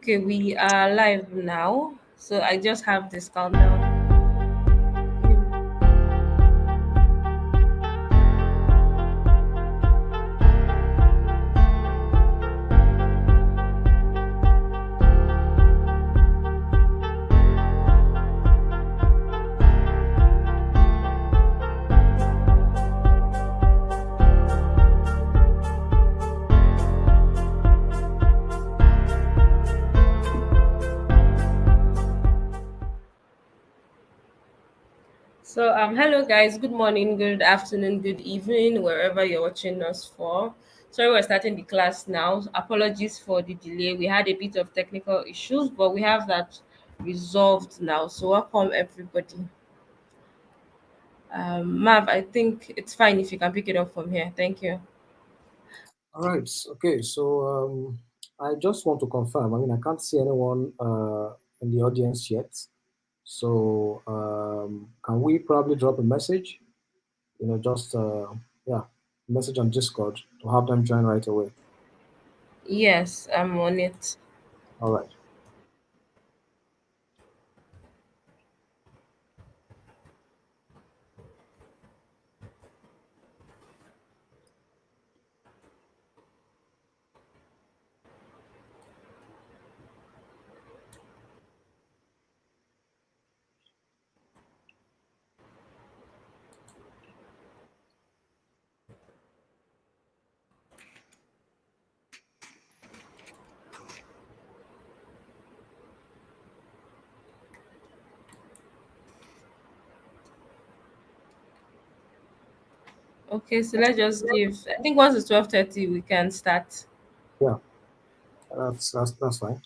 Okay, we are live now. So I just have this countdown. So hello guys, good morning, good afternoon, good evening, wherever you're watching us for. Sorry we're starting the class now. Apologies for the delay. We had a bit of technical issues, but we have that resolved now. So welcome everybody. Mav, I think it's fine if you can pick it up from here. Thank you. All right. Okay. So I just want to confirm. I mean, I can't see anyone in the audience yet. So can we probably drop a message? Just yeah, message on Discord to have them join right away. Yes, I'm on it. All right. Okay, so let's just give I think once it's 12:30 we can start. Yeah, that's fine.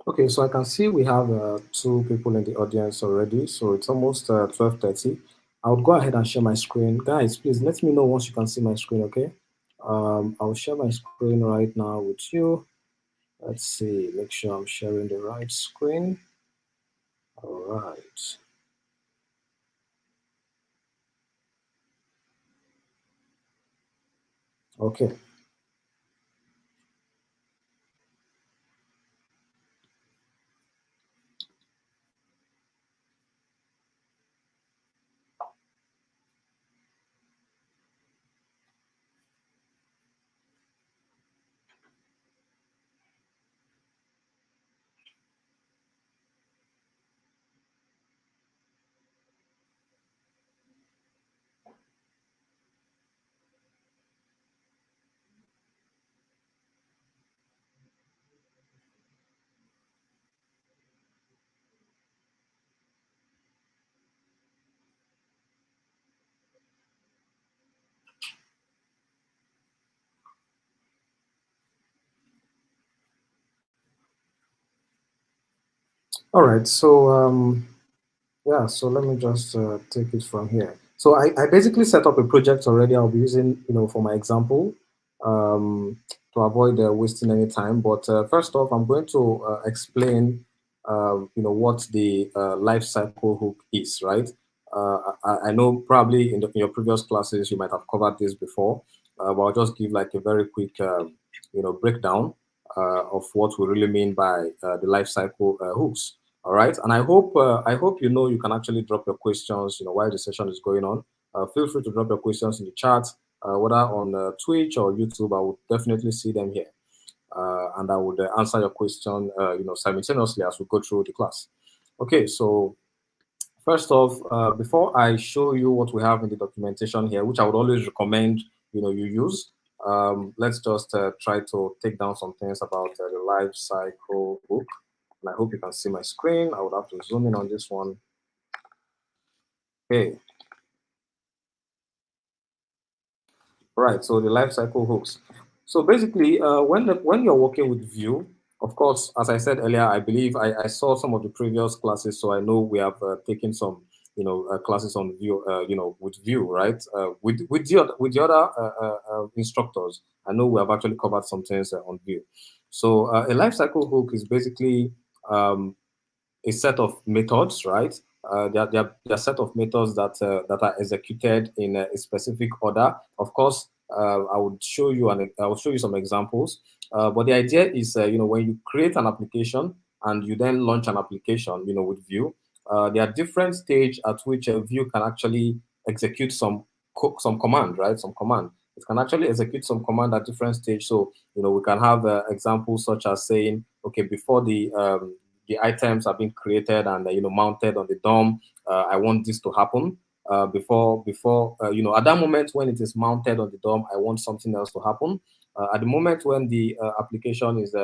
Okay, so I can see we have two people in the audience already. So it's almost 12:30. I would go ahead and share my screen. Guys, please let me know once you can see my screen, okay? I'll share my screen right now with you. Let's see, make sure I'm sharing the right screen. All right. Okay. All right. So yeah, so let me just take it from here. So I basically set up a project already. I'll be using, for my example, um, to avoid wasting any time. But first off, I'm going to explain, what the life cycle hook is, right? I know probably in your previous classes you might have covered this before, but I'll just give like a very quick, breakdown of what we really mean by the life cycle hooks. All right, and I hope you can actually drop your questions while the session is going on. Feel free to drop your questions in the chat, whether on Twitch or YouTube. I would definitely see them here, and I would answer your question simultaneously as we go through the class. Okay, so first off, before I show you what we have in the documentation here, which I would always recommend you use, let's just try to take down some things about the life cycle book. And I hope you can see my screen. I would have to zoom in on this one. Okay, right. So the life cycle hooks. So basically, when you're working with Vue, Of course, as I said earlier, I believe I saw some of the previous classes, so I know we have taken some, classes on Vue, with Vue, right? With the other instructors, I know we have actually covered some things on Vue. So a lifecycle hook is basically um, a set of methods, right? There are set of methods that are executed in a specific order. Of course, I will show you some examples. But the idea is, when you create an application and you then launch an application, with Vue, there are different stage at which Vue can actually execute some command, right? Some command. It can actually execute some command at different stage. So, we can have examples such as saying, okay, before the items are being created and mounted on the DOM. I want this to happen before at that moment when it is mounted on the DOM. I want something else to happen. At the moment when the application is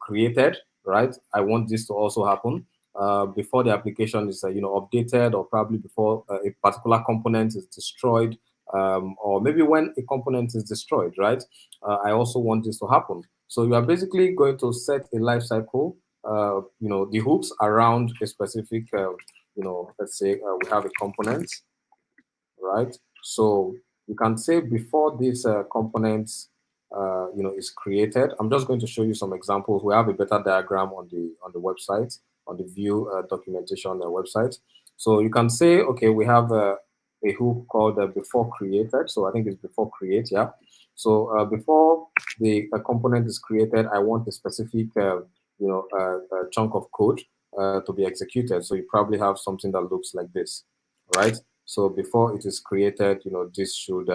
created, right? I want this to also happen. Before the application is updated, or probably before a particular component is destroyed, or maybe when a component is destroyed, right? I also want this to happen. So you are basically going to set a life cycle, the hooks around a specific, let's say we have a component, right? So you can say before this component, is created. I'm just going to show you some examples. We have a better diagram on the website, on the Vue documentation website. So you can say, okay, we have a hook called before created. So I think it's before create, yeah. So before the component is created, I want a specific, chunk of code to be executed. So you probably have something that looks like this, right? So before it is created, this should,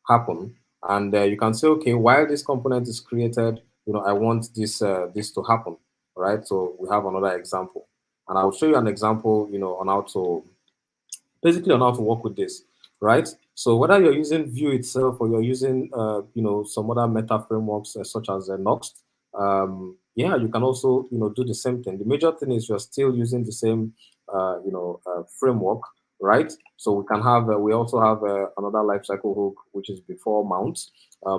happen. And you can say, okay, while this component is created, I want this to happen, right? So we have another example, and I will show you an example, on how to basically on how to work with this, right? So whether you're using Vue itself or you're using, some other meta frameworks such as Next, yeah, you can also, do the same thing. The major thing is you're still using the same, framework, right? So we also have another lifecycle hook, which is before mount,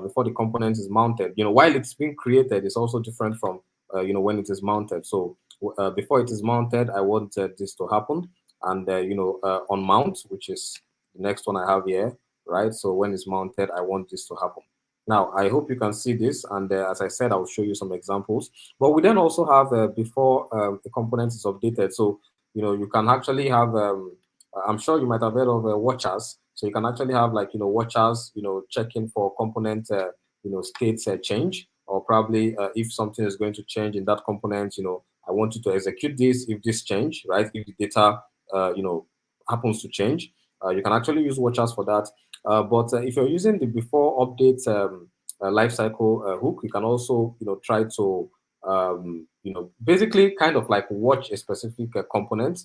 before the component is mounted. While it's being created, it's also different from, when it is mounted. So before it is mounted, I want this to happen, and on mount, which is the next one I have here, right? So when it's mounted, I want this to happen. Now I hope you can see this, and as I said, I will show you some examples. But we then also have before the component is updated. So you can actually have, I'm sure you might have heard of watchers. So you can actually have, like, watchers, checking for component states change, or probably if something is going to change in that component. I want you to execute this if this change, right? If the data happens to change. You can actually use watchers for that. But if you're using the before update lifecycle hook, you can also try to basically kind of like watch a specific component.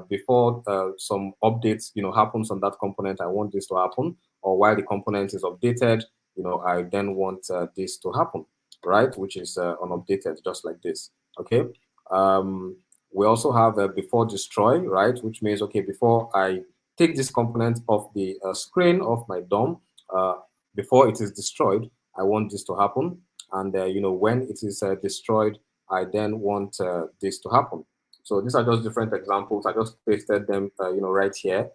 Before some updates happens on that component, I want this to happen. Or while the component is updated, I then want this to happen, right? Which is unupdated, just like this. Okay. Um, we also have before destroy, right? Which means, okay, before I take this component off the screen of my DOM, before it is destroyed, I want this to happen. And, when it is destroyed, I then want this to happen. So these are just different examples. I just pasted them, right here.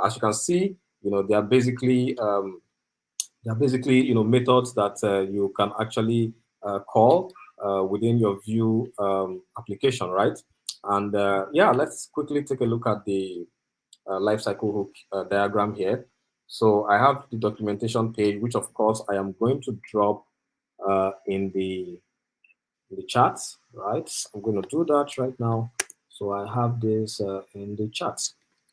As you can see, they are basically, methods that you can actually call within your Vue application, right? And yeah, let's quickly take a look at the lifecycle hook diagram here. So I have the documentation page, which of course I am going to drop in the chat, right? I'm going to do that right now. So I have this in the chat.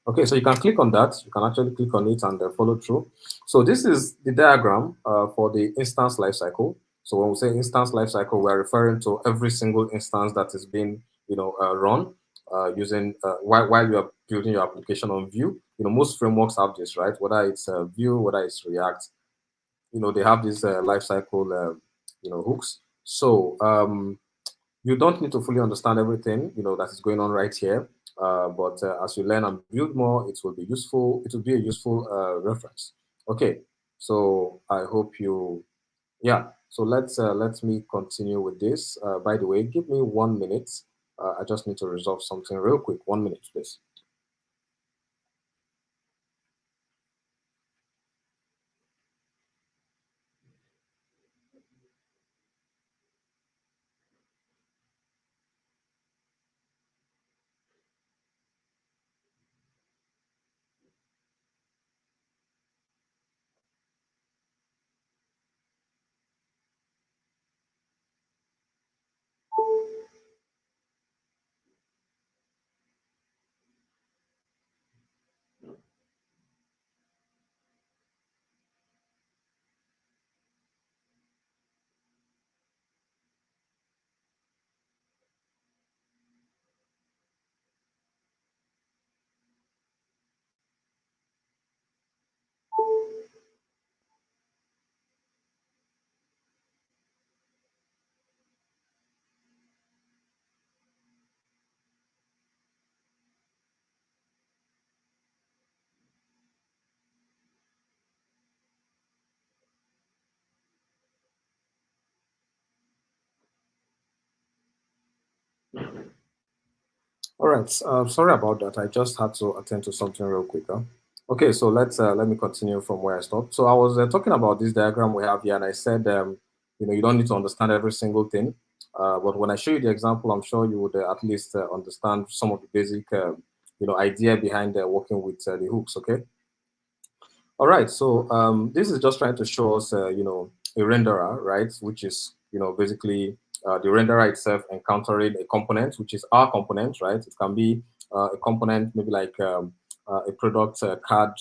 Okay, so you can click on that. You can actually click on it and follow through. So this is the diagram for the instance lifecycle. So when we say instance lifecycle, we're referring to every single instance that is being, run using while you are building your application on Vue. Most frameworks have this, right? Whether it's Vue, whether it's React, they have these lifecycle, hooks. So you don't need to fully understand everything that is going on right here, but as you learn and build more, it will be useful. It will be a useful reference. Okay, so I hope you, yeah. So let me continue with this. By the way, give me 1 minute. I just need to resolve something real quick. 1 minute, please. All right. Sorry about that. I just had to attend to something real quick. Huh? Okay, so let me continue from where I stopped. So I was talking about this diagram we have here, and I said, you don't need to understand every single thing, but when I show you the example, I'm sure you would at least understand some of the basic, idea behind working with the hooks. Okay. All right, so this is just trying to show us, a renderer, right? Which is, basically the renderer itself encountering a component, which is our component, right? It can be a component, maybe like a product card,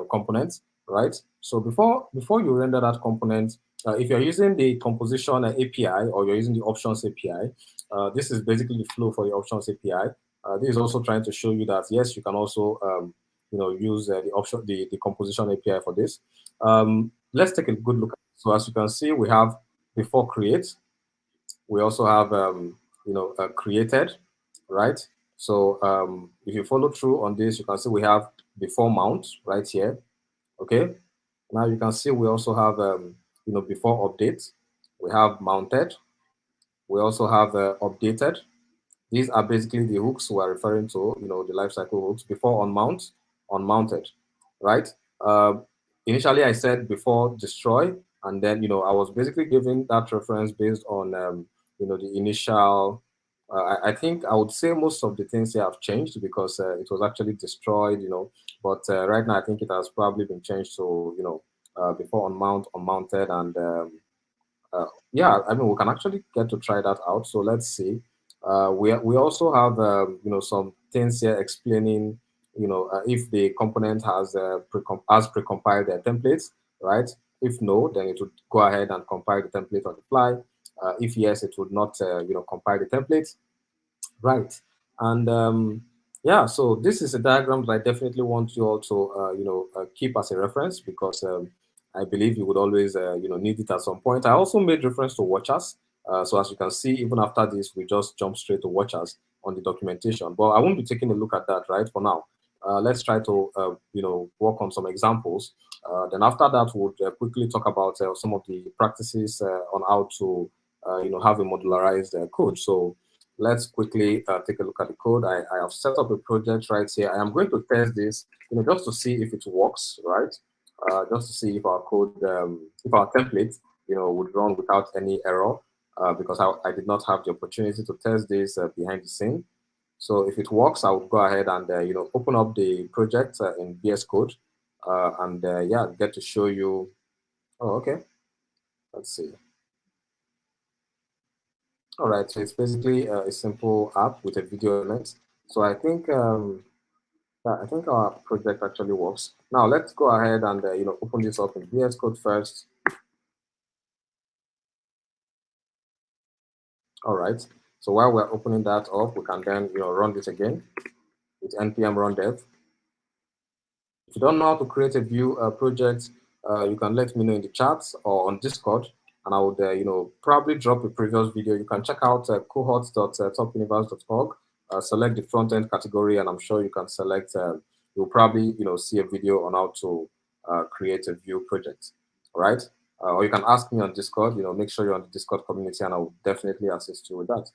component, right? So before you render that component, if you're using the composition API or you're using the options API, this is basically the flow for the options API. This is also trying to show you that yes, you can also use the composition API for this. Let's take a good look at it. So as you can see, we have before create. We also have created, right? So if you follow through on this, you can see we have before mount right here. Okay. Now you can see we also have before update. We have mounted. We also have updated. These are basically the hooks we're referring to, the lifecycle hooks before unmounted, right? Uh, Initially, I said before destroy, and then, I was basically giving that reference based on, the initial. I think I would say most of the things here have changed because it was actually destroyed, but right now I think it has probably been changed to, before unmounted, and yeah, I mean, we can actually get to try that out. So let's see. We also have some things here explaining if the component has precompiled their templates, right? If no, then it would go ahead and compile the template on the fly. If yes, it would not compile the template. Right. And yeah, so this is a diagram that I definitely want you all to, keep as a reference because I believe you would always, need it at some point. I also made reference to watchers. So as you can see, even after this, we just jump straight to watchers on the documentation. But I won't be taking a look at that right for now. Let's try to, work on some examples. Then after that, we'll quickly talk about some of the practices on how to, have a modularized code. So let's quickly take a look at the code. I have set up a project right here. I am going to test this, just to see if it works, right? Just to see if our code, if our template, would run without any error, because I did not have the opportunity to test this behind the scene. So if it works, I will go ahead and, open up the project in VS Code, and yeah, get to show you. Oh, okay. Let's see. All right, so it's basically a simple app with a video element. So I think our project actually works. Now let's go ahead and open this up in VS Code first. All right. So while we're opening that up, we can then run this again with npm run dev. If you don't know how to create a view project, you can let me know in the chat or on Discord, and I would, probably drop a previous video. You can check out cohorts.topuniverse.org, select the front end category, and I'm sure you can select. You'll probably, see a video on how to create a view project. All right. or you can ask me on Discord. Make sure you're on the Discord community, and I will definitely assist you with that.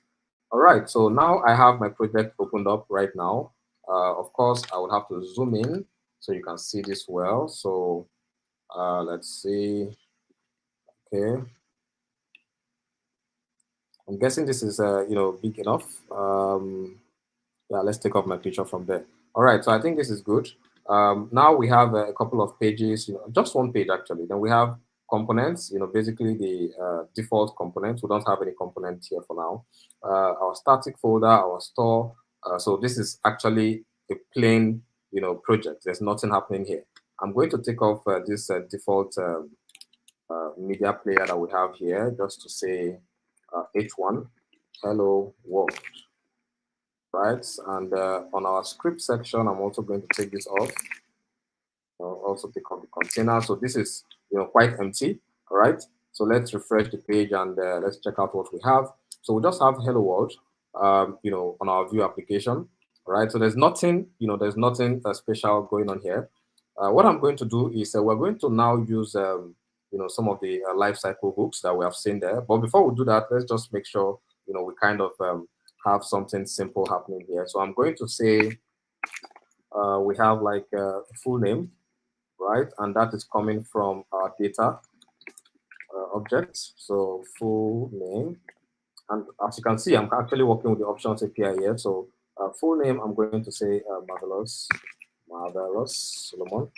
All right. So now I have my project opened up right now. Of course, I would have to zoom in so you can see this well. So let's see. Okay, I'm guessing this is big enough. Yeah, let's take off my picture from there. All right, so I think this is good. Now we have a couple of pages, just one page actually. Then we have components, basically the default components. We don't have any component here for now. Our static folder, our store. So this is actually a plain, project. There's nothing happening here. I'm going to take off this default media player that we have here just to say H1, hello world, right? And on our script section, I'm also going to take this off. I'll also take off the container. So this is quite empty. All right. So let's refresh the page and let's check out what we have. So we just have hello world, on our view application. All right. So there's nothing special going on here. What I'm going to do is we're going to now use some of the lifecycle hooks that we have seen there. But before we do that, let's just make sure we kind of have something simple happening here. So I'm going to say we have like a full name, right? And that is coming from our data objects. So full name. And as you can see, I'm actually working with the options API here. So full name, I'm going to say Marvelous Solomon.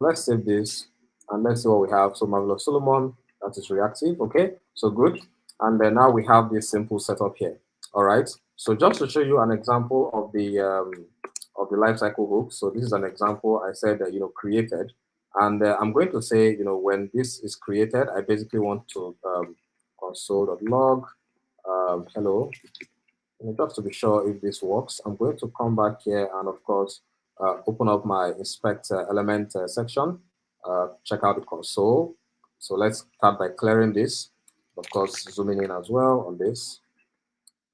Let's save this and let's see what we have. So Marvelous Solomon, that is reactive. Okay, so good. And then now we have this simple setup here. All right. So just to show you an example of the lifecycle hook. So this is an example I said that created, and I'm going to say when this is created, I basically want to console.log hello. And just to be sure if this works, I'm going to come back here and of course open up my inspect element section, check out the console. So let's start by clearing this, of course zooming in as well on this.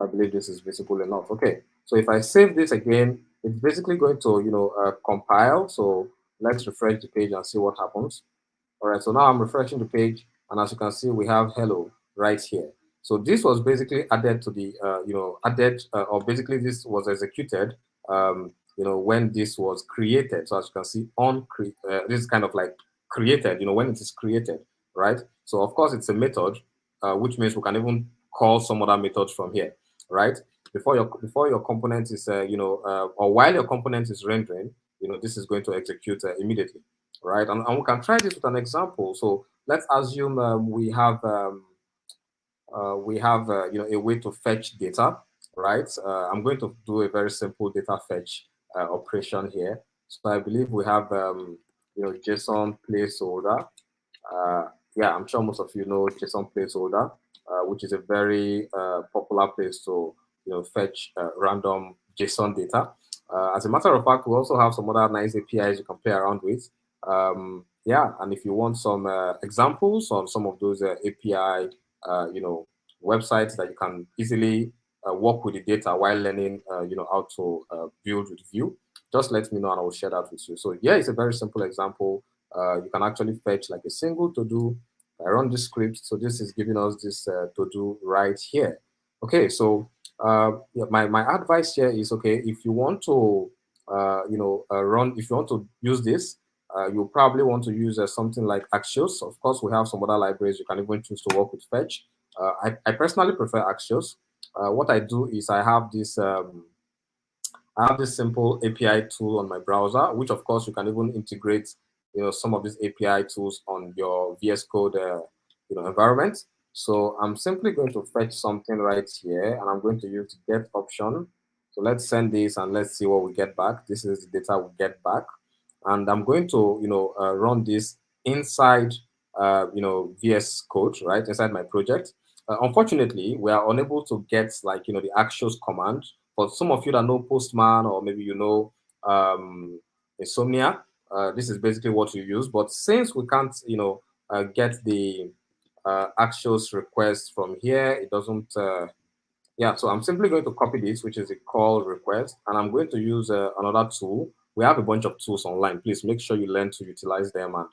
I believe this is visible enough. Okay, so if I save this again, it's basically going to compile. So let's refresh the page and see what happens. All right, so now I'm refreshing the page, and as you can see, we have hello right here. So this was basically added to the, or basically this was executed, when this was created. So as you can see, this is kind of like created, when it is created, right? So of course it's a method, which means we can even call some other methods from here, right? Before your component is, or while your component is rendering, this is going to execute immediately, right? And we can try this with an example. So let's assume we have a way to fetch data, right? I'm going to do a very simple data fetch operation here. So I believe we have JSON placeholder. Yeah, I'm sure most of you know JSON placeholder, which is a very popular place to fetch random JSON data. As a matter of fact, we also have some other nice APIs you can play around with. Yeah, and if you want some examples on some of those API, websites that you can easily work with the data while learning, how to build with Vue, just let me know and I will share that with you. So yeah, it's a very simple example. You can actually fetch like a single to-do. I run this script, so this is giving us this to-do right here. Okay, so yeah, my advice here is, okay, if you want to if you want to use this, you probably want to use something like Axios. Of course, we have some other libraries you can even choose to work with Fetch. I personally prefer Axios. What I do is I have this simple API tool on my browser, which of course you can even integrate, some of these API tools on your VS Code, environment. So I'm simply going to fetch something right here, and I'm going to use the get option. So let's send this and let's see what we get back. This is the data we get back, and I'm going to, run this inside, VS Code, right inside my project. Unfortunately, we are unable to get like the Axios command. For some of you that know Postman or maybe Insomnia, this is basically what you use. But since we can't, get the Axios request from here, it doesn't. Yeah, so I'm simply going to copy this, which is a call request, and I'm going to use another tool. We have a bunch of tools online. Please make sure you learn to utilize them and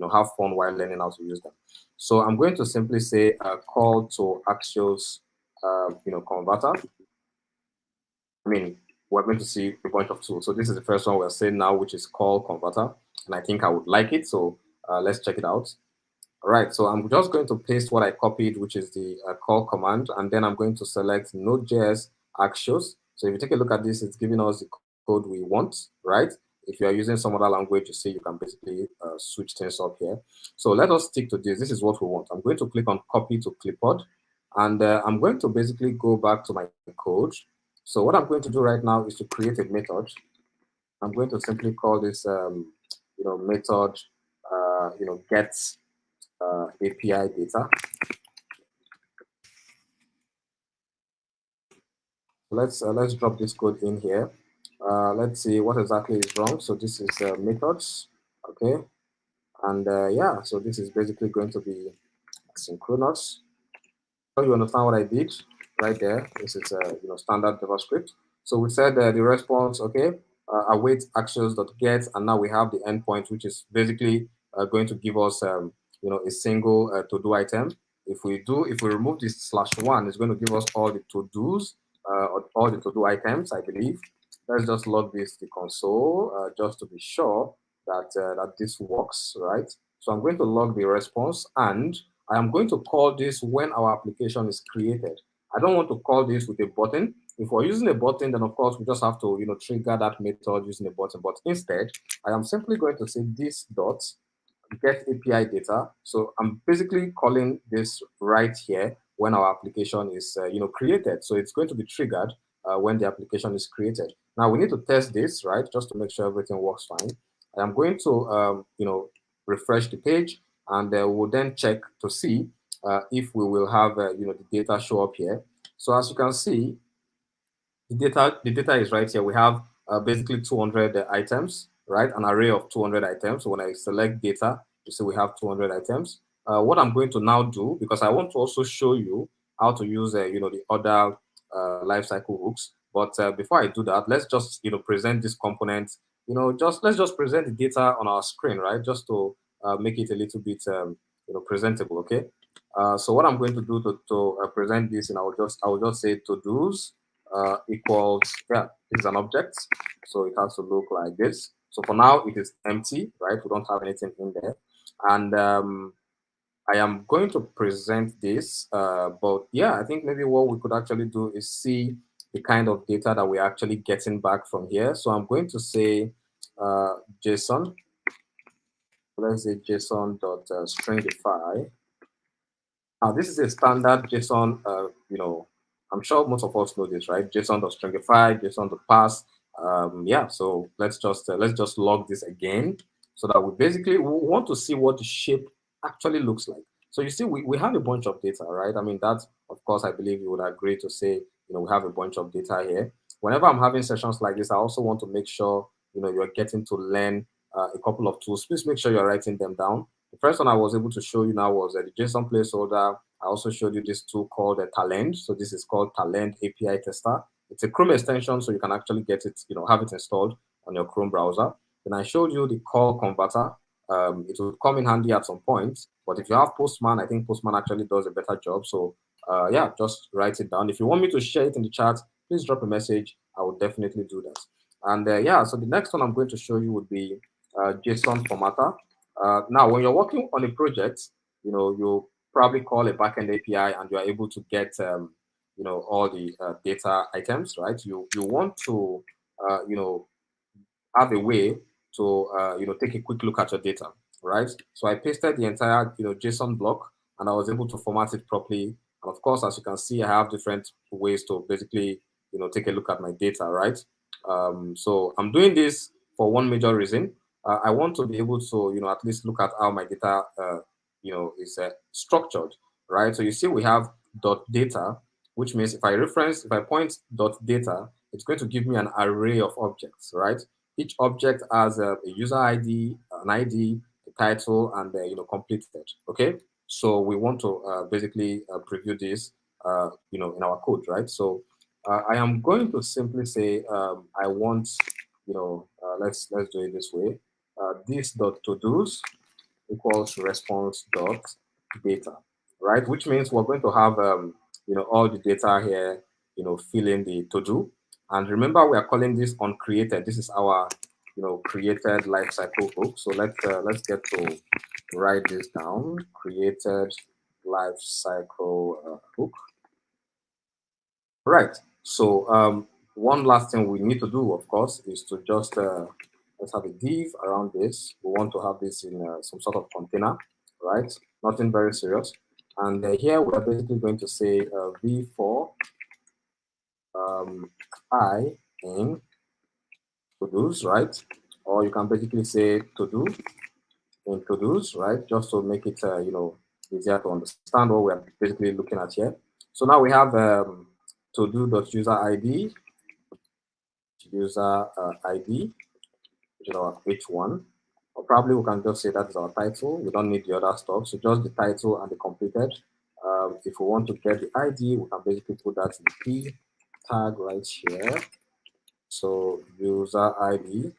have fun while learning how to use them. So I'm going to simply say call to Axios, converter. I mean, we're going to see a bunch of tools. So this is the first one we're saying now, which is call converter, and I think I would like it. So let's check it out. All right, so I'm just going to paste what I copied, which is the call command, and then I'm going to select Node.js Axios. So if you take a look at this, it's giving us the code we want, right? If you are using some other language, you see you can basically switch things up here. So let us stick to this. This is what we want. I'm going to click on copy to clipboard, and I'm going to basically go back to my code. So what I'm going to do right now is to create a method. I'm going to simply call this, method, get API data. Let's drop this code in here. Let's see what exactly is wrong. So this is methods, okay, and yeah, so this is basically going to be asynchronous. So you understand what I did right there. This is standard JavaScript. So we said the response, okay, await actions.get, and now we have the endpoint, which is basically going to give us a single to-do item. If we remove this /1, it's going to give us all the to-dos, or all the to-do items, I believe. Let's just log this to console just to be sure that this works, right? So I'm going to log the response, and I am going to call this when our application is created. I don't want to call this with a button. If we're using a button, then of course we just have to trigger that method using a button. But instead, I am simply going to say this dot get API data. So I'm basically calling this right here when our application is created. So it's going to be triggered when the application is created. Now we need to test this, right, just to make sure everything works fine. I'm going to refresh the page, and we'll then check to see if we will have the data show up here. So as you can see, the data is right here. We have basically 200 items, right? An array of 200 items. So when I select data, you see we have 200 items. What I'm going to now do, because I want to also show you how to use the other lifecycle hooks. But before I do that, let's just present this component. Let's just present the data on our screen, right? Just to make it a little bit presentable. Okay. So what I'm going to do to present this, and I will just say to do's equals, yeah, this is an object, so it has to look like this. So for now it is empty, right? We don't have anything in there, and I am going to present this, but yeah, I think maybe what we could actually do is see the kind of data that we're actually getting back from here. So I'm going to say JSON. Let's say JSON.stringify. Now, this is a standard JSON, I'm sure most of us know this, right? JSON.stringify, JSON.pass. Yeah, so let's just log this again so that we want to see what the shape actually looks like. So you see, we have a bunch of data, right? I mean, that, of course, I believe you would agree to say, we have a bunch of data here. Whenever I'm having sessions like this, I also want to make sure, you're getting to learn a couple of tools. Please make sure you're writing them down. The first one I was able to show you now was the JSON placeholder. I also showed you this tool called Talend. So this is called Talend API Tester. It's a Chrome extension, so you can actually get it, have it installed on your Chrome browser. Then I showed you the call converter. It will come in handy at some point, but if you have Postman, I think Postman actually does a better job. So yeah, just write it down. If you want me to share it in the chat, please drop a message. I will definitely do that. And yeah, so the next one I'm going to show you would be JSON formatter. Now, when you're working on a project, you probably call a backend API, and you are able to get all the data items, right? You want to have a way to take a quick look at your data, right? So I pasted the entire JSON block, and I was able to format it properly. And of course, as you can see, I have different ways to basically take a look at my data, right? So I'm doing this for one major reason. I want to be able to at least look at how my data is structured, right? So you see we have dot data, which means if I point dot data, it's going to give me an array of objects, right? Each object has a user ID, an ID, a title, and completed. Okay, so we want to basically preview this, in our code, right? So I am going to simply say I want, let's do it this way. This dot to do's equals response dot data, right? Which means we're going to have all the data here, fill in the to do. And remember, we are calling this on created. This is our created lifecycle hook. So let's get to write this down. Created lifecycle hook. Right. So one last thing we need to do, of course, is to just let's have a div around this. We want to have this in some sort of container, right? Nothing very serious. And here we're basically going to say v4 I in to-dos, right? Or you can basically say to-do in to-dos, right? Just to make it, easier to understand what we're basically looking at here. So now we have to-do.user ID, user ID, which is our H1. Or probably we can just say that is our title. We don't need the other stuff. So just the title and the completed. If we want to get the ID, we can basically put that in the P tag right here. So user ID.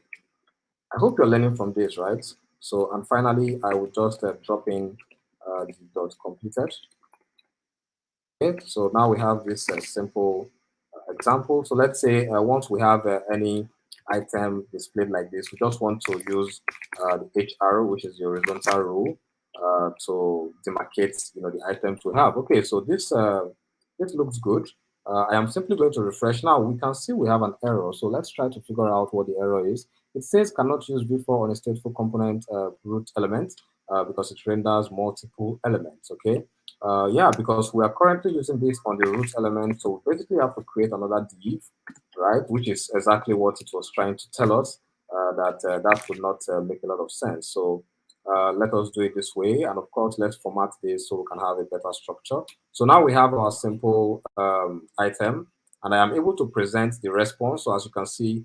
I hope you're learning from this, right? So, and finally, I will just drop in the dot completed. Okay, so now we have this simple example. So let's say once we have any item displayed like this, we just want to use the H arrow, which is the horizontal rule, to demarcate the items we have. Okay, so this looks good. I am simply going to refresh. Now we can see we have an error. So let's try to figure out what the error is. It says cannot use v4 on a stateful component root element because it renders multiple elements. Okay. Yeah, because we are currently using this on the root element, so we basically have to create another div, right? Which is exactly what it was trying to tell us, that would not make a lot of sense. So let us do it this way, and of course, let's format this so we can have a better structure. So now we have our simple item, and I am able to present the response. So as you can see,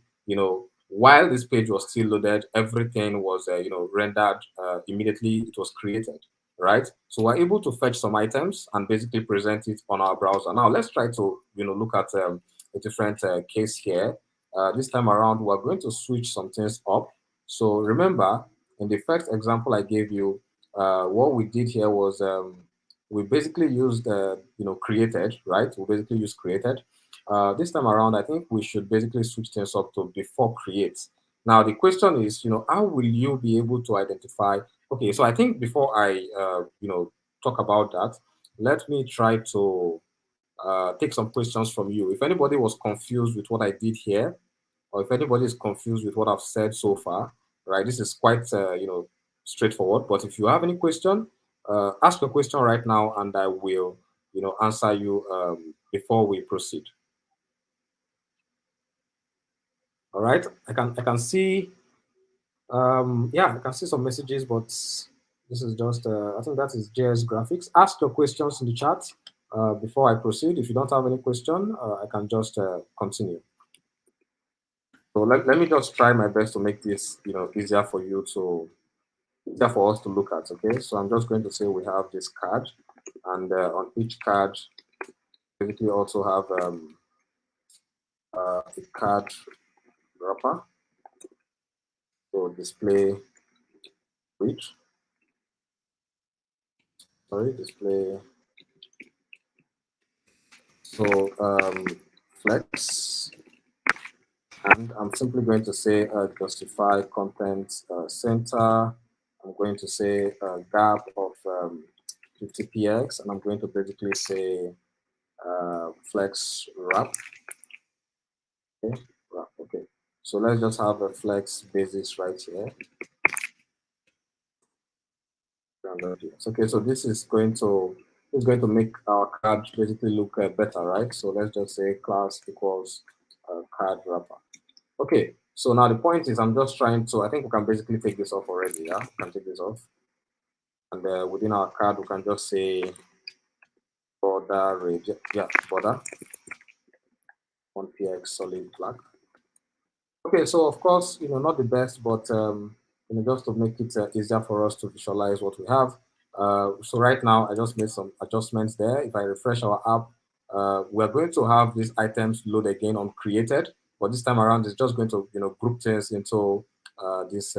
while this page was still loaded, everything was rendered immediately. It was created, right? So we're able to fetch some items and basically present it on our browser. Now let's try to look at a different case here. This time around, we're going to switch some things up. So remember, in the first example I gave you, what we did here was we basically used created, right? We basically used created. This time around, I think we should basically switch things up to before create. Now the question is, how will you be able to identify? Okay, so I think before I, talk about that, let me try to take some questions from you. If anybody was confused with what I did here, or if anybody is confused with what I've said so far, right? This is quite, straightforward. But if you have any question, ask your question right now, and I will, answer you before we proceed. All right. I can see yeah, I can see some messages, but this is just, I think that is JS Graphics. Ask your questions in the chat before I proceed. If you don't have any question, I can just continue. So let me just try my best to make this, easier for you to, easier for us to look at, okay? So I'm just going to say we have this card, and on each card, basically also have a card wrapper. So display reach, sorry, display. So flex, and I'm simply going to say justify content center. I'm going to say gap of 50px, and I'm going to basically say flex wrap. Okay, wrap. Okay. So let's just have a flex basis right here. Okay, so this is going to make our card basically look better, right? So let's just say class equals card wrapper. Okay, so now the point is I'm just trying to, I think we can basically take this off already, yeah? We can take this off. And within our card, we can just say border radius, yeah, border, 1px solid black. Okay, so of course, not the best, but just to make it easier for us to visualize what we have. So right now, I just made some adjustments there. If I refresh our app, we're going to have these items load again on created, but this time around, it's just going to group things into these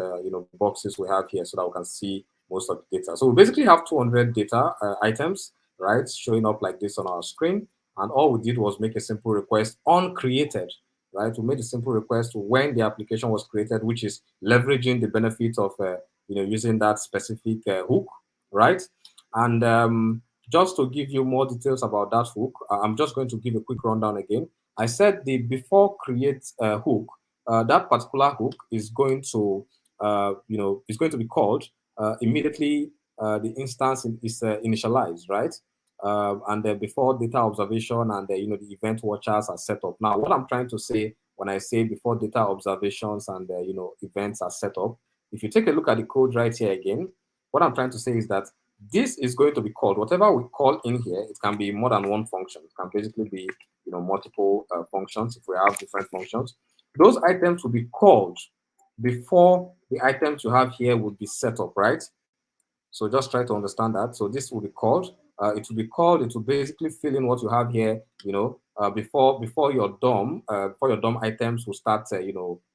boxes we have here, so that we can see most of the data. So we basically have 200 data items, right, showing up like this on our screen. And all we did was make a simple request on created, right? We made a simple request when the application was created, which is leveraging the benefit of using that specific hook, right? And just to give you more details about that hook, I'm just going to give a quick rundown again. I said the before create hook, that particular hook is going to is going to be called immediately the instance is initialized, right? And before data observation and the event watchers are set up. Now, what I'm trying to say when I say before data observations and events are set up, if you take a look at the code right here again, what I'm trying to say is that this is going to be called whatever we call in here. It can be more than one function. It can basically be multiple functions if we have different functions. Those items will be called before the items you have here would be set up, right? So just try to understand that. So this will be called. It will be called. It will basically fill in what you have here. Before your DOM items will start.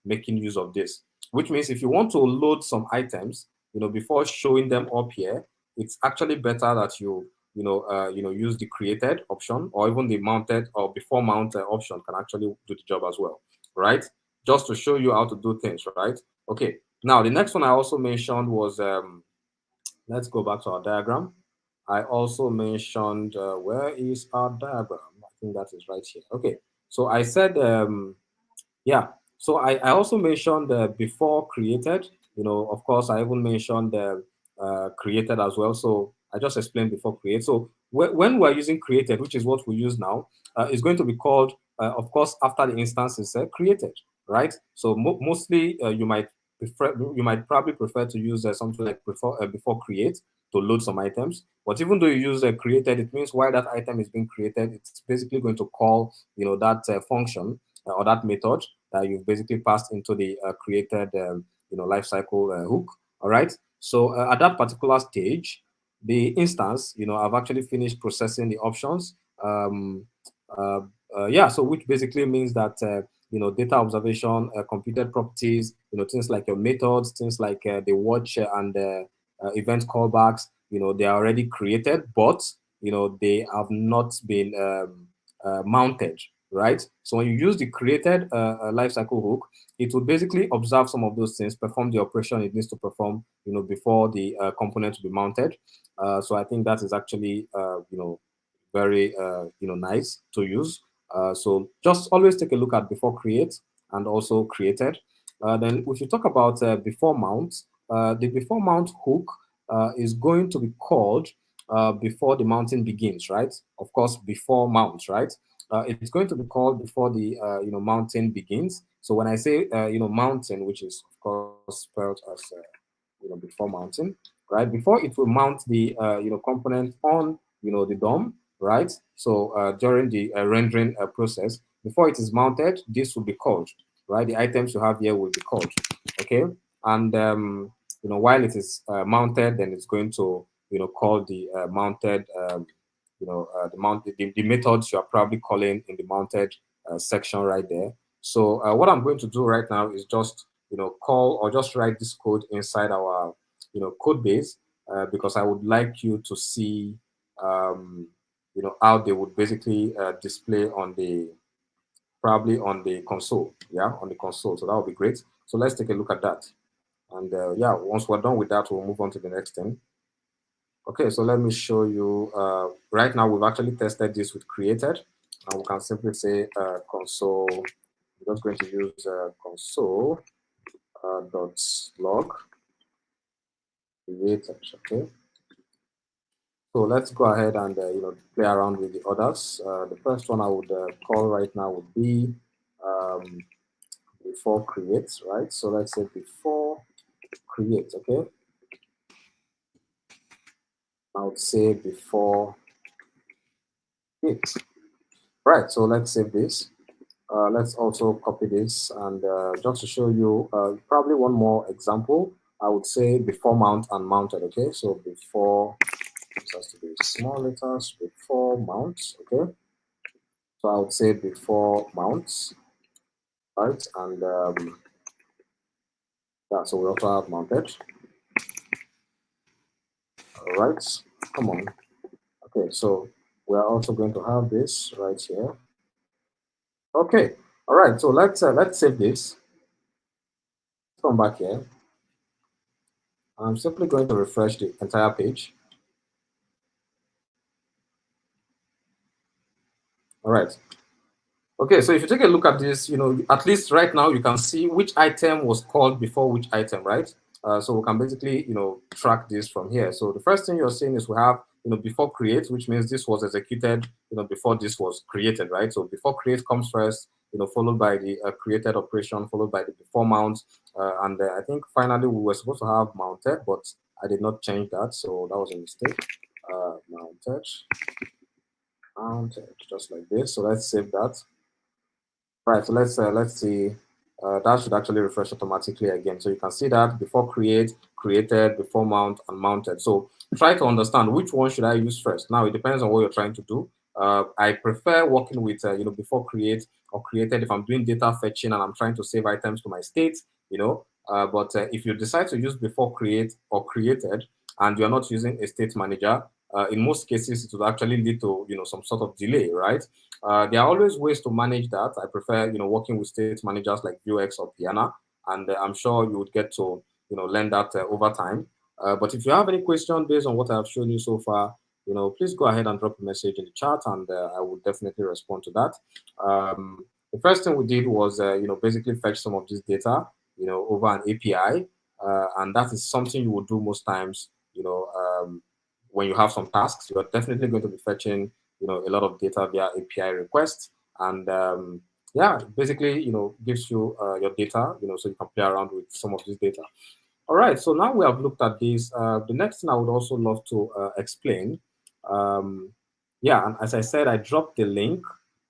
Making use of this. Which means if you want to load some items, before showing them up here, it's actually better that use the created option or even the mounted or before mount option can actually do the job as well, right? Just to show you how to do things, right? Okay. Now the next one I also mentioned was let's go back to our diagram. I also mentioned, where is our diagram? I think that is right here. Okay, so I said, yeah. So I also mentioned before created. Of course, I even mentioned created as well. So I just explained before create. So when we're using created, which is what we use now, is going to be called, of course, after the instance is created, right? So mostly you might probably prefer to use something like before create to load some items. But even though you use created, it means while that item is being created, it's basically going to call that function or that method that you've basically passed into the created lifecycle hook. All right. So at that particular stage, the instance, I've actually finished processing the options. Uh, yeah, so which basically means that data observation, computed properties, things like your methods, things like the watch and event callbacks, they are already created, but they have not been mounted, right? So when you use the created lifecycle hook, it will basically observe some of those things, perform the operation it needs to perform, before the component to be mounted. So I think that is actually, very, nice to use. So just always take a look at before create and also created. Then if you talk about before mount, the before mount hook is going to be called before the mounting begins, right? Of course, before mount, right? It's going to be called before the mounting begins. So when I say mounting, which is of course spelled as before mounting, right? Before it will mount the component on the DOM, right? So during the rendering process, before it is mounted, this will be called, right? The items you have here will be called, okay? And while it is mounted, then it's going to call the mounted the methods you are probably calling in the mounted section right there. So what I'm going to do right now is just call or just write this code inside our code base, because I would like you to see how they would basically display on the probably on the console, yeah, on the console. So that would be great. So let's take a look at that. And yeah, once we're done with that, we'll move on to the next thing. Okay, so let me show you. Right now, we've actually tested this with created, and we can simply say console. We're just going to use console dot log created. Okay, so let's go ahead and play around with the others. The first one I would call right now would be um, before create, right? So let's say before create. Okay, I would say before it. Right. So let's save this. Let's also copy this, and just to show you probably one more example, I would say before mount and mounted. Okay, so before, this has to be small letters, before mount. Okay, so I would say before mounts, right? And yeah, so we also have mounted. All right, come on. Okay, so we're also going to have this right here. Okay, all right. So let's save this. Come back here. I'm simply going to refresh the entire page. All right. Okay, so if you take a look at this, at least right now you can see which item was called before which item, right? So we can basically, track this from here. So the first thing you're seeing is we have, before create, which means this was executed, before this was created, right? So before create comes first, followed by the created operation, followed by the before mount, and I think finally we were supposed to have mounted, but I did not change that, so that was a mistake. Mounted, mounted, just like this. So let's save that. Right, so let's see. That should actually refresh automatically again. So you can see that before create, created, before mount, and mounted. So try to understand which one should I use first. Now it depends on what you're trying to do. I prefer working with before create or created if I'm doing data fetching and I'm trying to save items to my state. But if you decide to use before create or created and you're not using a state manager, in most cases it will actually lead to some sort of delay, right? There are always ways to manage that. I prefer, working with state managers like Vuex or Piana, and I'm sure you would get to, learn that over time. But if you have any question based on what I've shown you so far, please go ahead and drop a message in the chat, and I will definitely respond to that. The first thing we did was, basically fetch some of this data, over an API, and that is something you will do most times, when you have some tasks. You are definitely going to be fetching a lot of data via API requests, and yeah, basically gives you your data, so you can play around with some of this data. All right, so now we have looked at this. The next thing I would also love to explain, um, yeah, and as I said, I dropped the link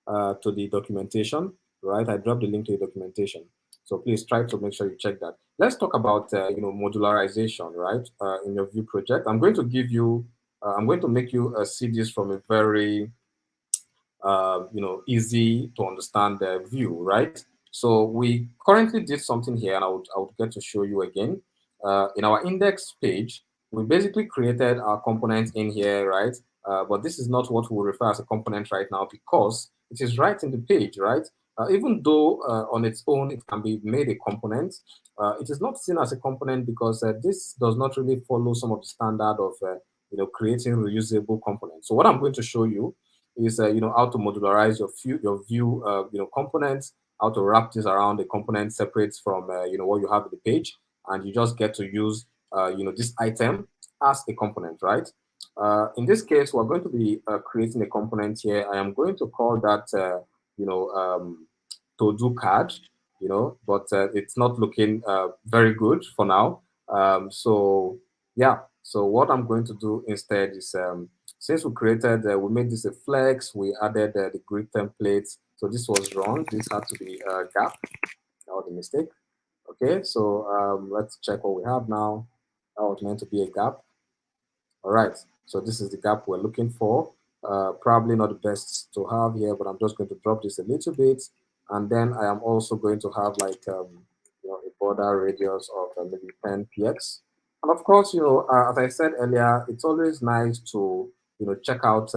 to the documentation, right? I dropped the link to the documentation, so please try to make sure you check that. Let's talk about modularization, right? In your Vue project, I'm going to make you see this from a very easy to understand view, right? So we currently did something here, and I would get to show you again. In our index page, we basically created our component in here, right? But this is not what we refer as a component right now because it is right in the page, right? Even though on its own it can be made a component, it is not seen as a component because this does not really follow some of the standard of creating reusable components. So what I'm going to show you is how to modularize your view components, how to wrap this around the component separate from what you have in the page, and you just get to use this item as a component, right? In this case, we're going to be creating a component here. I am going to call that to do card, but it's not looking very good for now. So yeah, so what I'm going to do instead is since we made this a flex, we added the grid templates. So this was wrong. This had to be a gap. That was a mistake. Okay, so let's check what we have now. That was meant to be a gap. All right, so this is the gap we're looking for. Probably not the best to have here, but I'm just going to drop this a little bit. And then I am also going to have like, a border radius of maybe 10 px. And of course, as I said earlier, it's always nice to, check out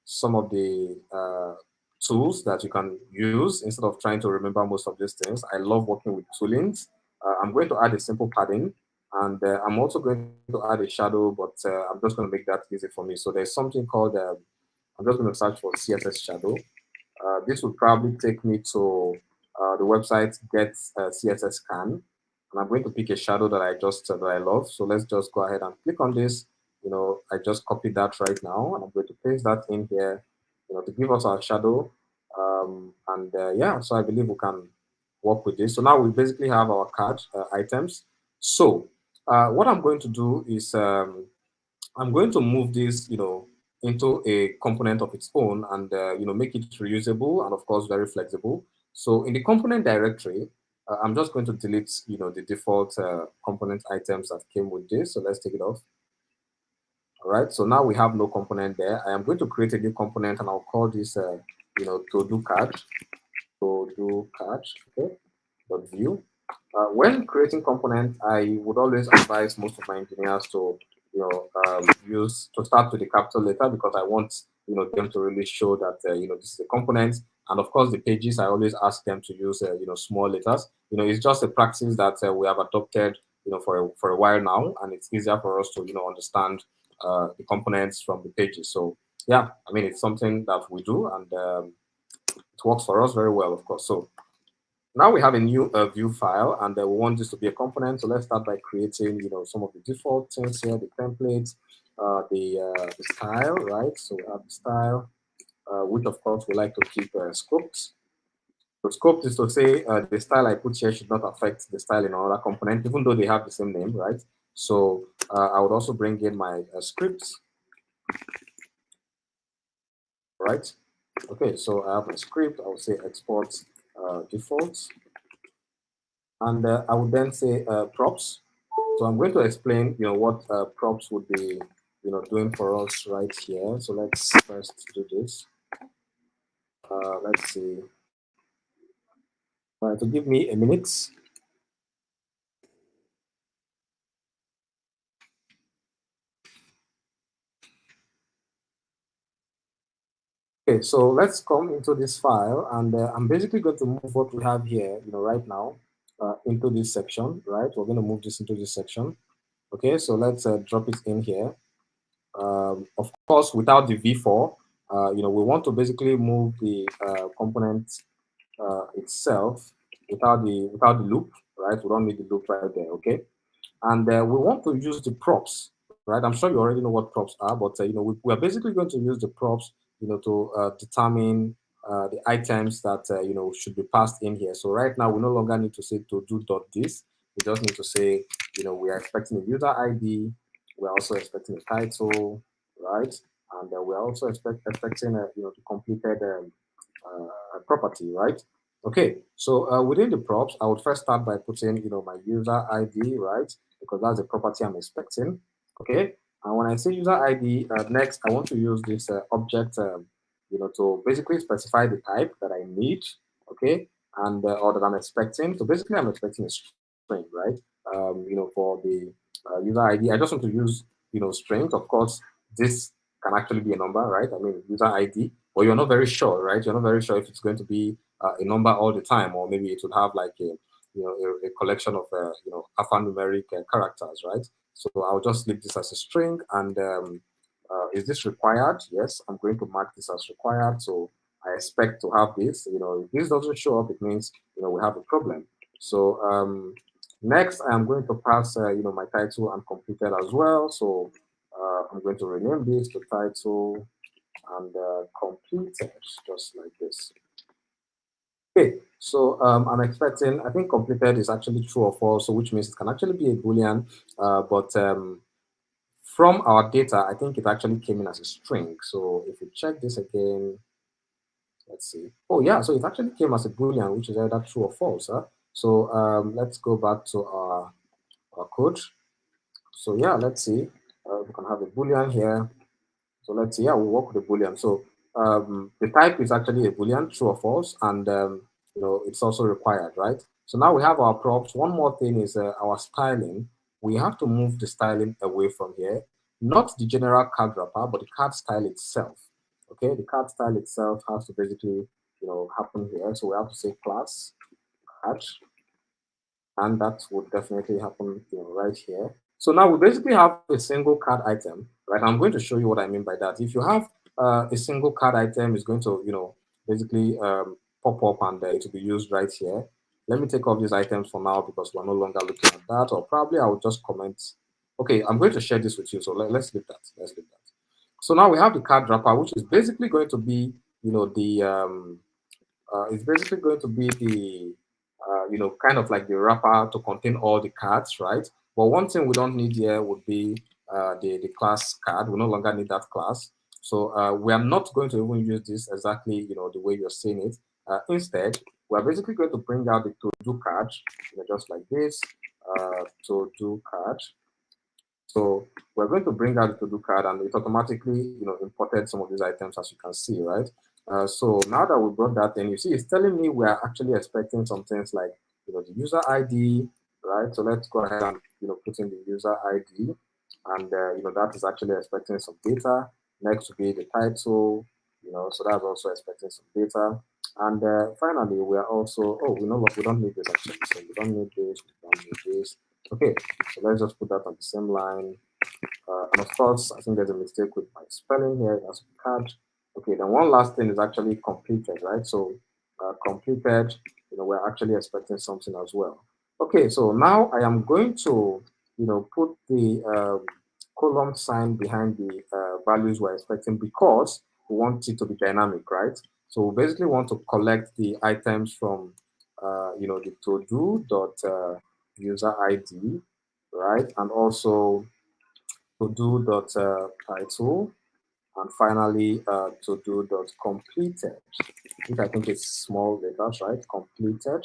some of the tools that you can use instead of trying to remember most of these things. I love working with toolings. I'm going to add a simple padding, and I'm also going to add a shadow, but I'm just going to make that easy for me. So there's something called, I'm just going to search for CSS shadow. This will probably take me to the website Get CSS Scan, and I'm going to pick a shadow that I love. So let's just go ahead and click on this. I just copied that right now, and I'm going to paste that in here, to give us our shadow. And yeah, so I believe we can work with this. So now we basically have our card items. So what I'm going to do is I'm going to move this, into a component of its own and, make it reusable and of course very flexible. So in the component directory, I'm just going to delete, the default component items that came with this. So let's take it off. All right. So now we have no component there. I am going to create a new component and I'll call this, to do card. To do card. Okay. Dot view. When creating component, I would always advise most of my engineers to use to start with the capital letter because I want them to really show that this is a component. And of course, the pages I always ask them to use small letters. It's just a practice that we have adopted for a while now, and it's easier for us to understand the components from the pages. So yeah, I mean it's something that we do, and it works for us very well, of course. So now we have a new view file, and we want this to be a component. So let's start by creating, some of the default things here, the templates, the style, right? So we have the style, which of course we like to keep scoped. So scoped is to say the style I put here should not affect the style in another component, even though they have the same name, right? So I would also bring in my scripts, right? Okay, so I have my script. I would say export defaults. And I would then say props. So I'm going to explain, what props would be, doing for us right here. So let's first do this. Let's see. To give me a minute. Okay, so let's come into this file, and I'm basically going to move what we have here, right now, into this section, right? We're going to move this into this section. Okay, so let's drop it in here. Of course, without the v-for, we want to basically move the component itself without the loop, right? We don't need the loop right there, okay? And we want to use the props, right? I'm sure you already know what props are, but we are basically going to use the props, to determine the items that should be passed in here. So right now, we no longer need to say to do dot this. We just need to say, we are expecting a user ID. We're also expecting a title, right? And we're also expecting the completed property, right? Okay, so within the props, I would first start by putting, my user ID, right? Because that's the property I'm expecting. Okay, and when I say user ID, next I want to use this object, to basically specify the type that I need. Okay, and or that I'm expecting. So basically, I'm expecting a string, right? For the user ID, I just want to use, strings. Of course, this can actually be a number, right? I mean, user ID, but you're not very sure, right? You're not very sure if it's going to be a number all the time, or maybe it would have like a collection of alphanumeric characters, right? So I'll just leave this as a string. And is this required? Yes, I'm going to mark this as required. So I expect to have this. If this doesn't show up, it means we have a problem. So next, I'm going to pass my title and completed as well. So I'm going to rename this to title and completed, just like this. Okay, so I'm expecting, I think completed is actually true or false, so which means it can actually be a Boolean, but from our data, I think it actually came in as a string. So if you check this again, let's see. Oh yeah, so it actually came as a Boolean, which is either true or false. Huh? So let's go back to our code. So yeah, let's see. We can have a Boolean here. So let's see, yeah, we'll work with the Boolean. So the type is actually a Boolean, true or false, and it's also required, right? So now we have our props. One more thing is our styling. We have to move the styling away from here, not the general card wrapper, but the card style itself. Okay, the card style itself has to basically, happen here. So we have to say class card, and that would definitely happen, right here. So now we basically have a single card item, right? I'm going to show you what I mean by that. If you have a single card item, it's going to, basically pop up, and it will be used right here. Let me take off these items for now because we're no longer looking at that, or probably I will just comment. Okay, I'm going to share this with you, so let's leave that. Let's leave that. So now we have the card wrapper, which is basically going to be, the it's basically going to be the kind of like the wrapper to contain all the cards, right? But one thing we don't need here would be the class card. We no longer need that class. So we are not going to even use this exactly, the way you're saying it. Instead, we're basically going to bring out the to-do card, just like this, to-do card. So we're going to bring out the to-do card, and it automatically, imported some of these items, as you can see, right? So now that we brought that in, you see, it's telling me we are actually expecting some things like, the user ID, right? So let's go ahead and, put in the user ID. and that is actually expecting some data. Next will be the title, so that's also expecting some data. And finally, we are also, oh, we know what, we don't need this actually, so we don't need this, we don't need this. Okay, so let's just put that on the same line. And of course, I think there's a mistake with my spelling here. It has to be cut. Okay, then one last thing is actually completed, right? So completed, we're actually expecting something as well. Okay, so now I am going to, put the column sign behind the values we're expecting because we want it to be dynamic, right? So we basically want to collect the items from, the to do dot user ID, right? And also to do dot title, and finally to do dot completed, which I think is small letters, right? Completed.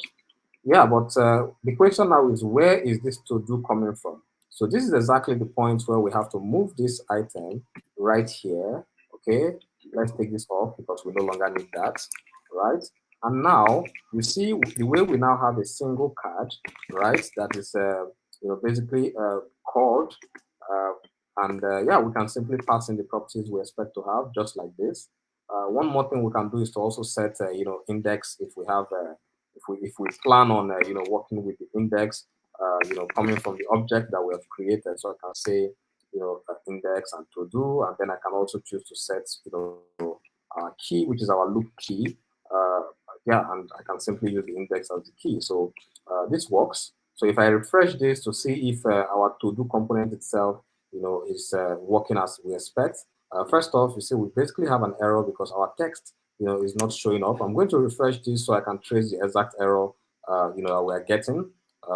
Yeah, but the question now is, where is this to do coming from? So this is exactly the point where we have to move this item right here. Okay, let's take this off because we no longer need that, right? And now you see the way we now have a single card, right? That is, basically called, uh, and yeah, we can simply pass in the properties we expect to have, just like this. One more thing we can do is to also set, index if we have. If we plan on working with the index coming from the object that we have created, so I can say index and to do, and then I can also choose to set our key, which is our loop key. uh, yeah, and I can simply use the index as the key. So this works. So if I refresh this to see if our to do component itself is working as we expect, first off, you see we basically have an error because our text is not showing up. I'm going to refresh this so I can trace the exact error that we're getting.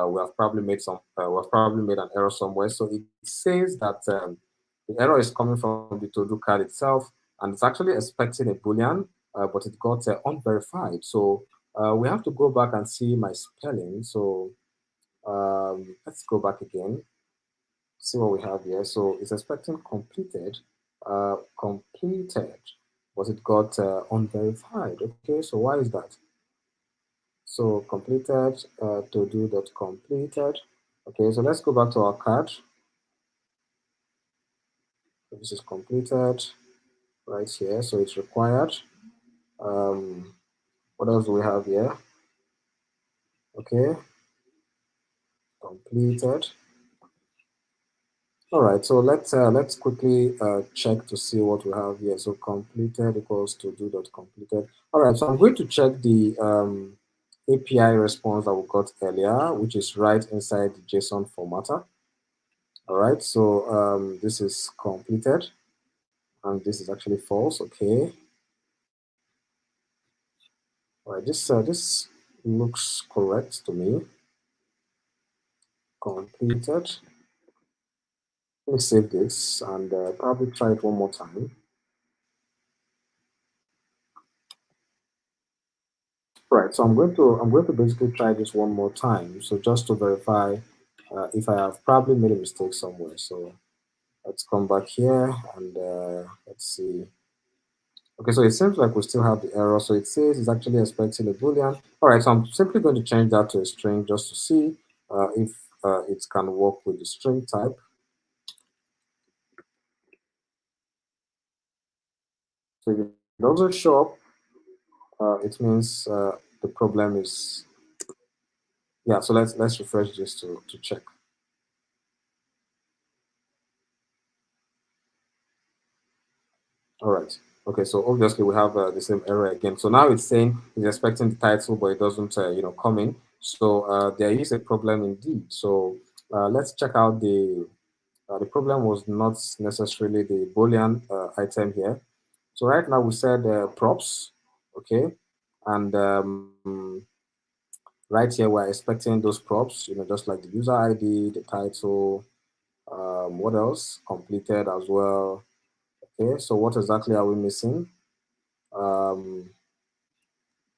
We have probably made an error somewhere. So it says that the error is coming from the to-do card itself, and it's actually expecting a boolean, but it got unverified. So we have to go back and see my spelling. So let's go back again, see what we have here. So it's expecting completed, but it got unverified. Okay, so why is that? So completed to do dot completed. Okay, so let's go back to our card. So this is completed right here. So it's required. Um, what else do we have here? Okay, completed. All right, so let's quickly check to see what we have here. So completed equals to do dot completed. All right, so I'm going to check the API response that we got earlier, which is right inside the JSON formatter. All right, so this is completed, and this is actually false. Okay, all right, this looks correct to me. Completed. Let me save this and probably try it one more time. Right, so I'm going to basically try this one more time. So just to verify if I have probably made a mistake somewhere. So let's come back here and let's see. Okay, so it seems like we still have the error. So it says it's actually expecting a boolean. All right, so I'm simply going to change that to a string just to see if it can work with the string type. So if it doesn't show up, it means the problem is, yeah. So let's refresh this to check. All right. Okay, so obviously we have the same error again. So now it's saying it's expecting the title, but it doesn't, come in. So there is a problem indeed. So let's check out the problem was not necessarily the Boolean item here. So right now we said props, okay, and right here we're expecting those props, just like the user ID, the title, what else? Completed as well. Okay, so what exactly are we missing? Um,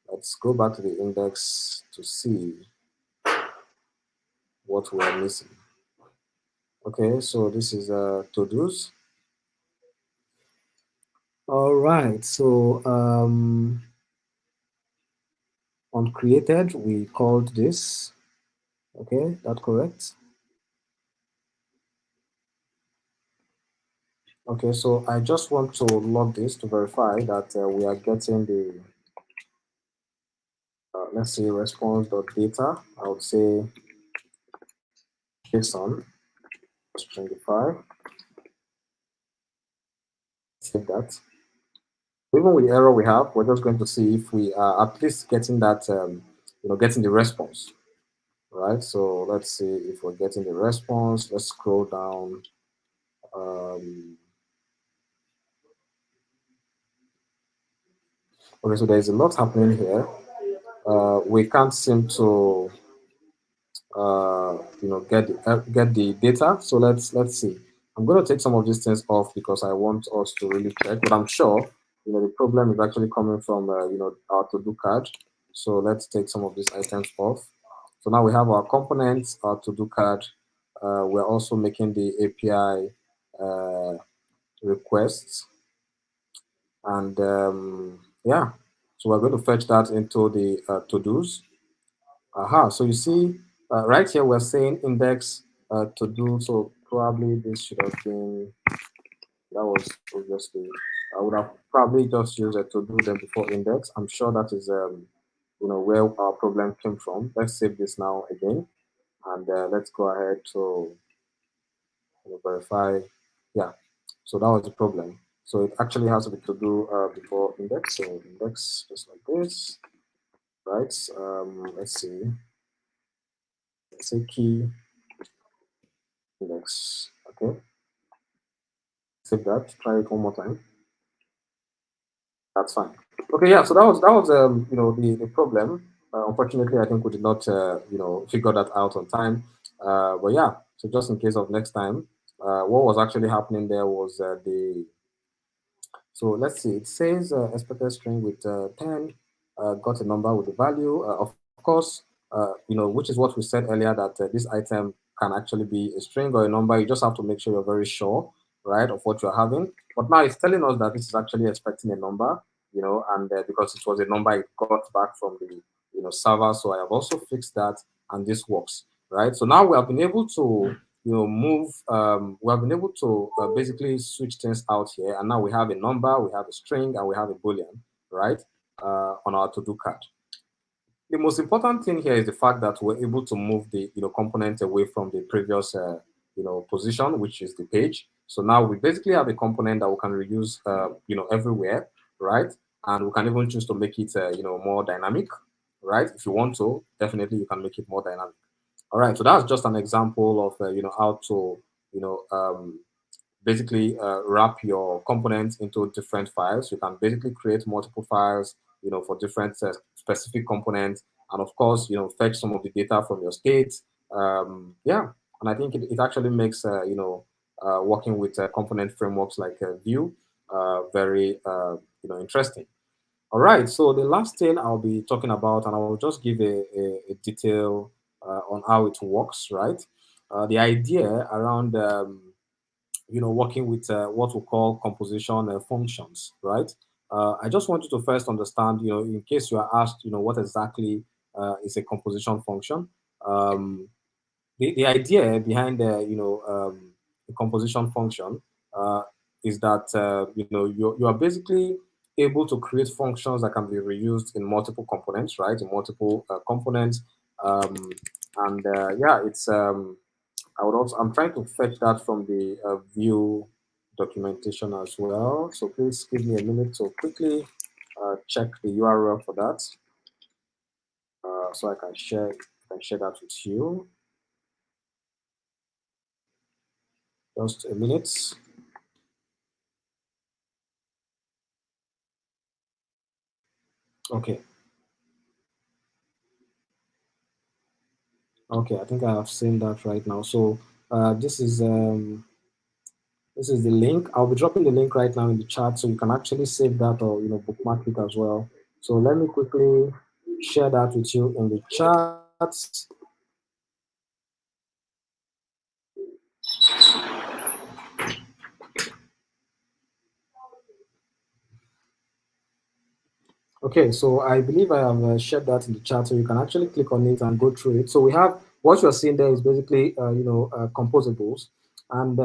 let's go back to the index to see what we are missing. Okay, so this is to-dos. All right, so on created, we called this. Okay, that correct? Okay, so I just want to log this to verify that we are getting the, let's say, response.data. I would say JSON, stringify, save that. Even with the error we have, we're just going to see if we are at least getting that, getting the response, right? So let's see if we're getting the response. Let's scroll down. Um, okay, so there's a lot happening here. We can't seem to get the data. So let's see. I'm going to take some of these things off because I want us to really check. But I'm sure the problem is actually coming from our to do card. So let's take some of these items off. So now we have our components, our to do card. We're also making the API requests, and yeah. So we're going to fetch that into the to dos. Aha, so you see, right here we're saying index to do, so probably this should have been, that was obviously, I would have probably just used a to do then before index. I'm sure that is, where our problem came from. Let's save this now again, and let's go ahead to verify. Yeah, so that was the problem. So it actually has to be to do before index, so index just like this, right? Let's see, let's say key index, okay? Save that. Try it one more time. That's fine. Okay, yeah. So that was the problem. Unfortunately, I think we did not figure that out on time. But yeah. So just in case of next time, what was actually happening there was the so let's see, it says expected string with 10, got a number with the value. Of course, which is what we said earlier that this item can actually be a string or a number. You just have to make sure you're very sure, right, of what you're having. But now it's telling us that this is actually expecting a number, and because it was a number it got back from the, server. So I have also fixed that and this works, right? So now we have been able to move we have been able to basically switch things out here, and now we have a number, we have a string, and we have a boolean, right, on our to do card. The most important thing here is the fact that we're able to move the component away from the previous position, which is the page. So now we basically have a component that we can reuse everywhere, right? And we can even choose to make it more dynamic, right? If you want to, definitely you can make it more dynamic. All right, so that's just an example of how to basically wrap your components into different files. You can basically create multiple files, for different specific components, and of course, fetch some of the data from your state. Yeah, and I think it actually makes working with component frameworks like Vue very interesting. All right, so the last thing I'll be talking about, and I will just give a detail on how it works, right? The idea around working with what we call composition functions, right? I just want you to first understand, in case you are asked, what exactly is a composition function. Um, the idea behind the composition function uh, is that you are basically able to create functions that can be reused in multiple components, right? In multiple components, um, and yeah, it's I'm trying to fetch that from the view documentation as well. So please give me a minute to quickly check the URL for that, so I can share that with you. Just a minute. Okay. Okay, I think I have seen that right now. So this is the link. I'll be dropping the link right now in the chat, so you can actually save that or bookmark it as well. So let me quickly share that with you in the chat. Okay, so I believe I have shared that in the chat, so you can actually click on it and go through it. So we have what you're seeing there is basically composables, and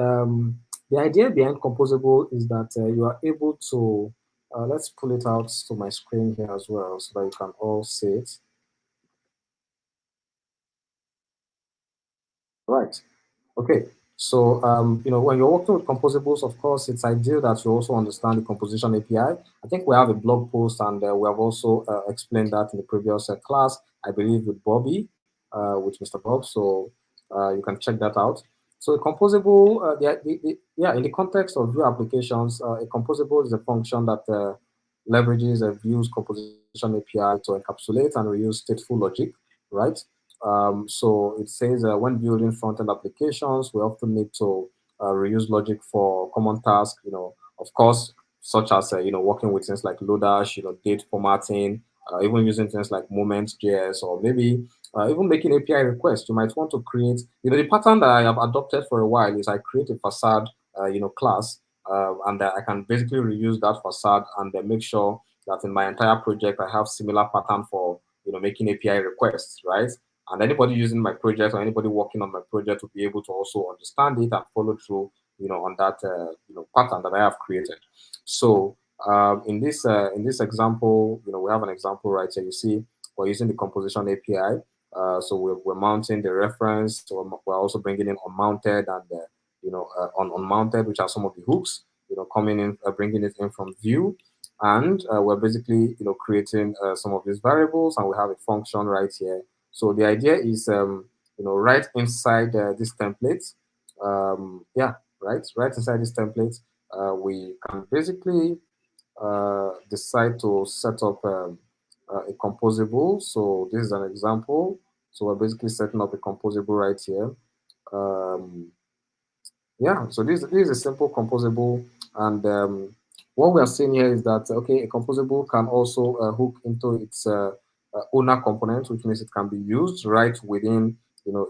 The idea behind composable is that you are able to, let's pull it out to my screen here as well so that you can all see it. Right. Okay. So, when you're working with composables, of course, it's ideal that you also understand the composition API. I think we have a blog post and we have also explained that in the previous class, I believe with Bobby, with Mr. Bob. So you can check that out. So a composable, yeah, in the context of view applications, a composable is a function that leverages a view's composition API to encapsulate and reuse stateful logic, right? So it says when building front-end applications, we often need to reuse logic for common tasks, of course, such as, working with things like Lodash, date formatting, even using things like Moments.js, or maybe even making API requests. You might want to create, the pattern that I have adopted for a while is I create a facade, class, and I can basically reuse that facade and then make sure that in my entire project, I have similar pattern for, making API requests, right? And anybody using my project or anybody working on my project will be able to also understand it and follow through, on that, pattern that I have created. So in this example, we have an example right here. You see, we're using the composition API. So we're mounting the reference. So we're also bringing in unmounted and on unmounted, which are some of the hooks. Coming in, bringing it in from view, and we're basically creating some of these variables, and we have a function right here. So the idea is, right inside this template, yeah, right inside this template, we can basically decide to set up a composable. So this is an example. So we're basically setting up a composable right here. Um, yeah, so this is a simple composable, and what we are seeing here is that okay, a composable can also hook into its owner component, which means it can be used right within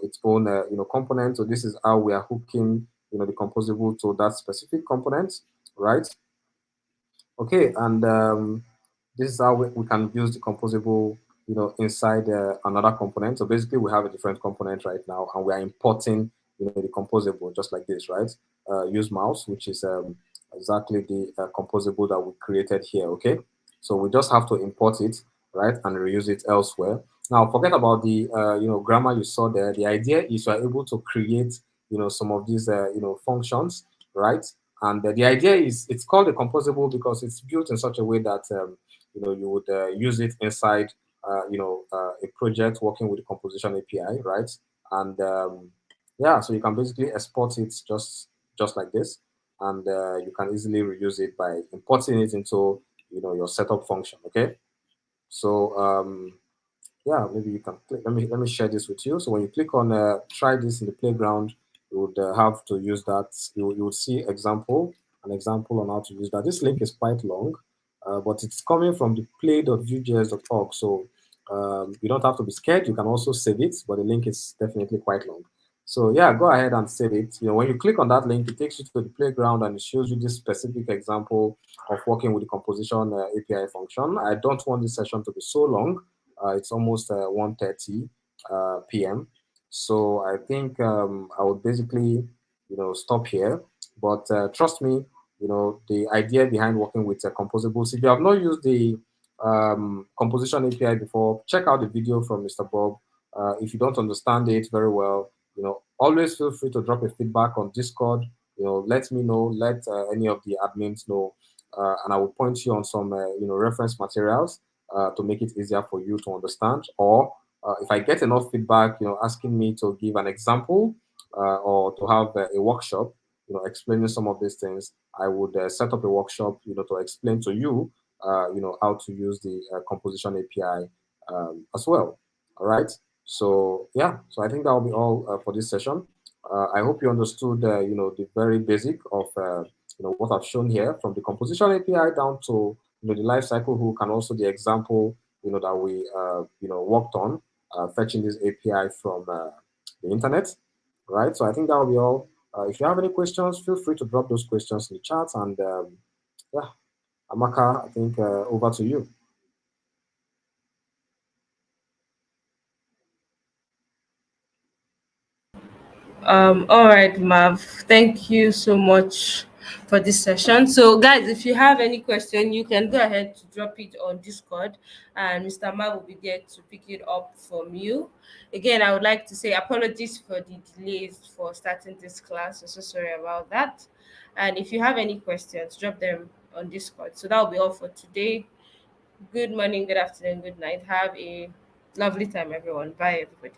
its own component. So this is how we are hooking the composable to that specific component, right? Okay, and this is how we can use the composable, inside another component. So basically, we have a different component right now, and we are importing, the composable just like this, right? Use mouse, which is exactly the composable that we created here. Okay, so we just have to import it, right, and reuse it elsewhere. Now, forget about the grammar you saw there. The idea is you are able to create, some of these functions, right? And the idea is it's called a composable because it's built in such a way that you would use it inside a project working with the composition API, right? And yeah, so you can basically export it just like this, and you can easily reuse it by importing it into your setup function. Okay, so yeah, maybe you can click. Let me share this with you. So when you click on try this in the playground, you would have to use that. You would see an example on how to use that. This link is quite long, but it's coming from the play.vue.js.org. So you don't have to be scared. You can also save it, but the link is definitely quite long. So yeah, go ahead and save it. When you click on that link, it takes you to the playground and it shows you this specific example of working with the composition API function. I don't want this session to be so long. It's almost 1:30 p.m. So I think I would basically, stop here. But trust me, the idea behind working with composables. If you have not used the composition API before, check out the video from Mr. Bob. If you don't understand it very well, always feel free to drop a feedback on Discord. Let me know. Let any of the admins know, and I will point you on some reference materials to make it easier for you to understand. Or if I get enough feedback, asking me to give an example or to have a workshop, explaining some of these things, I would set up a workshop, to explain to you, how to use the composition API as well. All right. So yeah, so I think that will be all for this session. I hope you understood, the very basic of, what I've shown here from the composition API down to, the life cycle hook and also the example, that we, worked on, fetching this API from the internet, right? So I think that will be all. If you have any questions, feel free to drop those questions in the chat. And yeah, Amaka, I think over to you. All right, Mav. Thank you so much for this session. So, guys, if you have any question, you can go ahead to drop it on Discord, and Mr. Mav will be there to pick it up from you. Again, I would like to say apologies for the delays for starting this class. I'm so sorry about that. And if you have any questions, drop them on Discord. So that will be all for today. Good morning, good afternoon, good night. Have a lovely time, everyone. Bye, everybody.